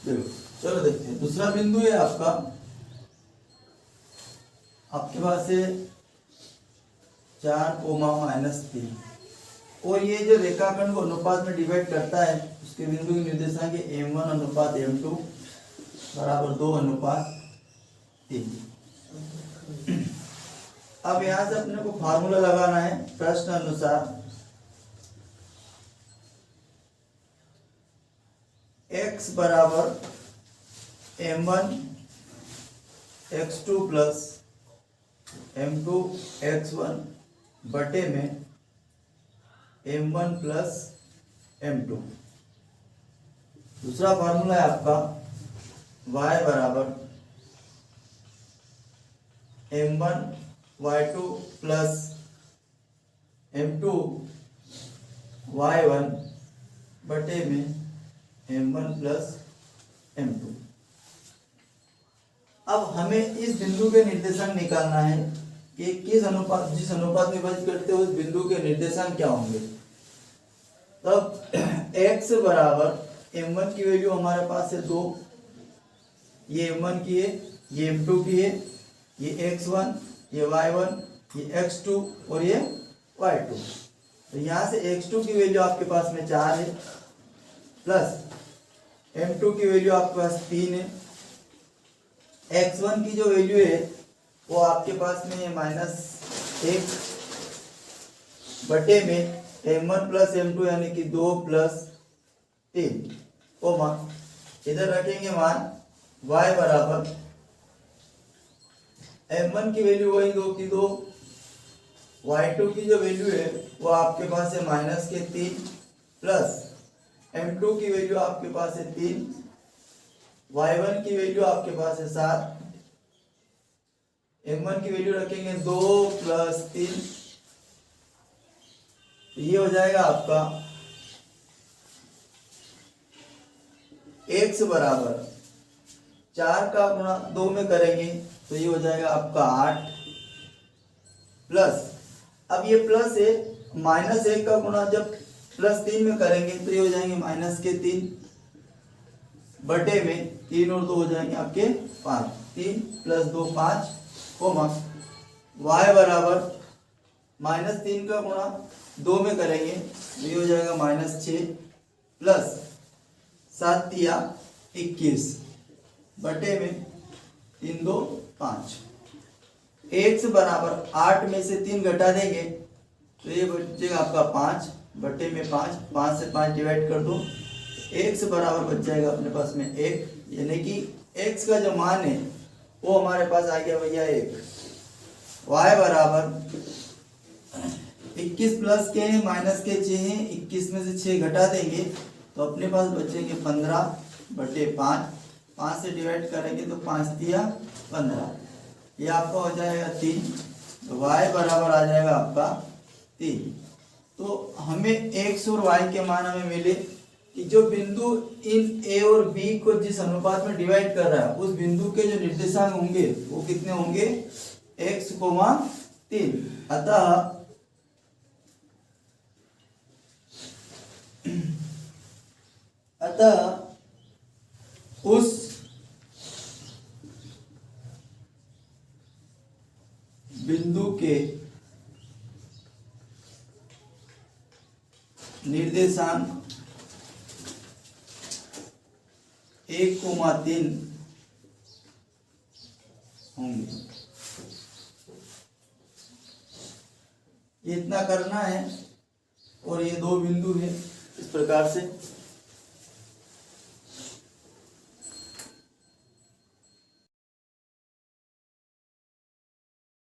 देखो चलो देखते हैं। दूसरा बिंदु है आपके पास है 4, और ये जो रेखाखंड को अनुपात में डिवाइड करता है उसके बिंदु की निर्देशांक m1 अनुपात m2 बराबर 2:3। अब यहां से अपने को फार्मूला लगाना है प्रश्न अनुसार। x बराबर m1 x2 plus m2 x1 बटे में m1 प्लस m2। दूसरा फार्मूला है आपका y बराबर m1 y2 plus m2 y1 बटे में m1 प्लस m2। अब हमें इस बिंदु के निर्देशांक निकालना है कि किस अनुपात जिस अनुपात में विभाजित करते हैं उस बिंदु के निर्देशांक क्या होंगे। तब x बराबर m1 की वैल्यू हमारे पास है 2, ये m1 की है, ये m2 की है, ये x1, ये y1, ये x2 और ये y2। तो यहाँ से x2 की वैल्यू आपके पास में 4 है, प्लस m2 की वैल्यू आपके पास 3 है, x1 की जो वैल्यू है वो आपके पास में -1 बटे में m1 प्लस m2 यानी कि 2 प्लस 3 कोमा इधर रखेंगे मान y बराबर m1 की वैल्यू वही 2 की 2, y2 की जो वैल्यू है वो आपके पास है -3 प्लस m2 की वैल्यू आपके पास है 3, y1 की वैल्यू आपके पास है 7, m1 की वैल्यू रखेंगे 2 प्लस 3, ये हो जाएगा आपका x बराबर 4 का गुणा 2 में करेंगे तो ये हो जाएगा आपका 8, प्लस अब ये प्लस है -1 का गुणा जब +3 में करेंगे तो ये हो जाएंगे -3 बटे में 3 और 2 हो जाएंगे आपके 5, 3 + 2 5 कोमा y बराबर -3 का गुणा 2 में करेंगे तो ये हो जाएगा -6 प्लस 7 या 21 बटे में 3 2 5। x बराबर 8 में से 3 घटा देंगे तो ये बचेगा आपका 5 बटे में 5, 5 से 5 डिवाइड कर दो, x बराबर बच जाएगा अपने पास में 1, यानी कि x का जो मान है वो हमारे पास आ गया भैया 1। y बराबर 21 प्लस के हैं माइनस के 6 हैं, 21 में से 6 घटा देंगे तो अपने पास बचेंगे 15 बटे 5, 5 से डिवाइड करेंगे तो 5 तिया 15, ये आपका हो जाएगा 3, तो y बराबर आ जाएगा आपका 3। तो हमें x और y के मान हमें मिले कि जो बिंदु इन a और b को जिस अनुपात में डिवाइड कर रहा है उस बिंदु के जो निर्देशांक होंगे वो कितने होंगे x, 3। अतः उस बिंदु के निर्देशांक 1,3 होंगे। ये इतना करना है और ये दो बिंदु है इस प्रकार से।